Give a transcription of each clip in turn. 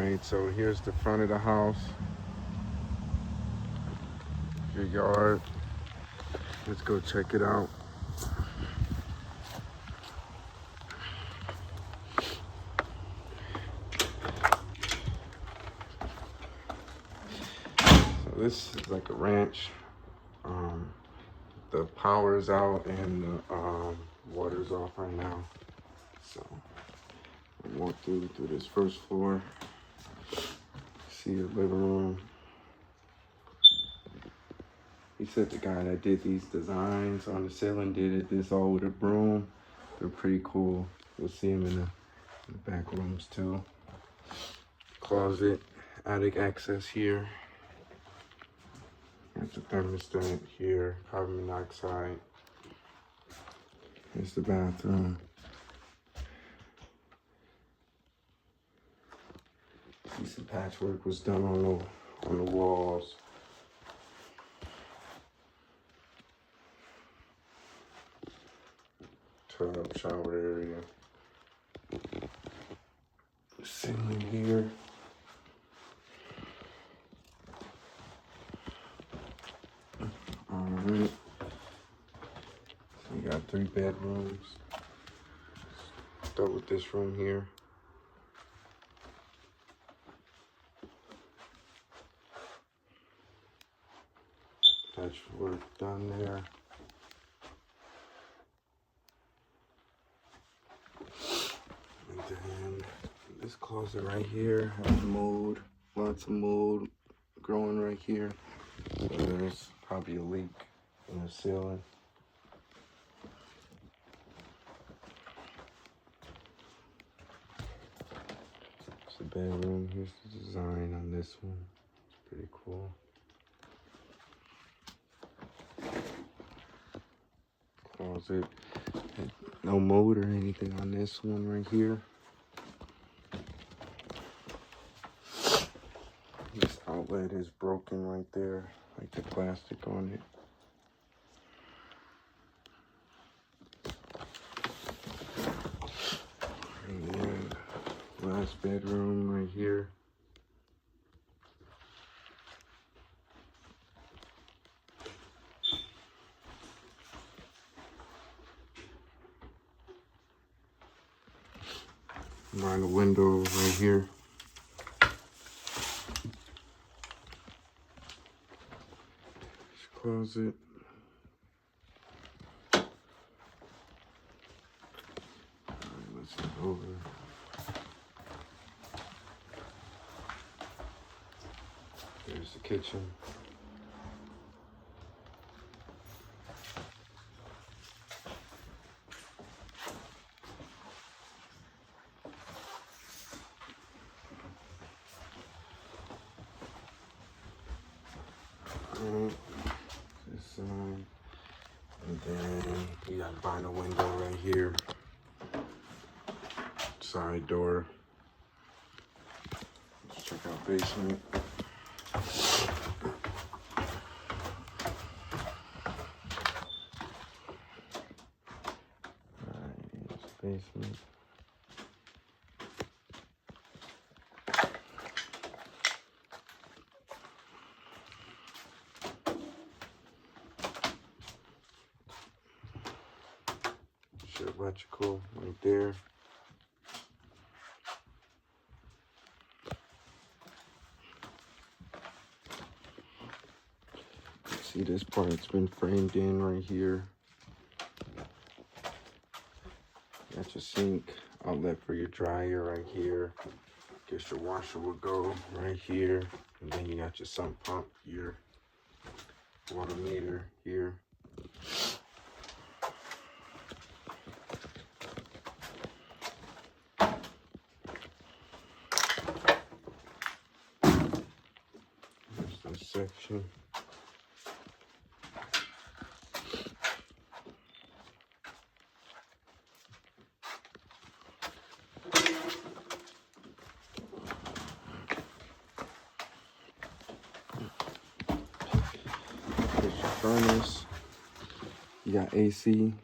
Alright, so here's the front of the house. Your yard. Let's go check it out. So this is like a ranch. The power's out and the water's off right now. So I walk through this first floor. See the living room. He said the guy that did these designs on the ceiling did this all with a broom. They're pretty cool. You'll see them in the back rooms too. Closet, attic access here. There's the thermostat here, carbon monoxide. Here's the bathroom. See some patchwork was done on the walls. Tub, shower area. Ceiling here. Alright. So we got 3 bedrooms. Start with this room here. Patchwork done there. And then this closet right here has mold, lots of mold growing right here. So there's probably a leak in the ceiling. It's the bedroom. Here's the design on this one. It's pretty cool. Closet. No mold or anything on this one right here. This outlet is broken right there, like the plastic on it. And then last bedroom right here. Behind the window right here. Closet. Alright, let's get over. There's the kitchen. This side. And then you got vinyl window right here. Side door. Let's check out basement. Alright, here's the basement. Electrical right there. See, this part's been framed in right here. Got your sink outlet for your dryer right here. Guess your washer will go right here. And then you got your sump pump, your water meter here. Section. Here's your furnace. You got AC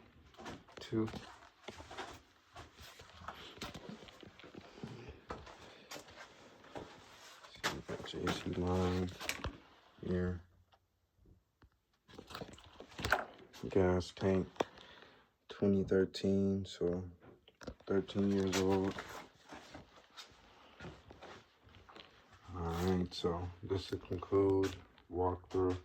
too. AC line here. Gas tank, 2013, so 13 years old. Alright, so this will conclude walkthrough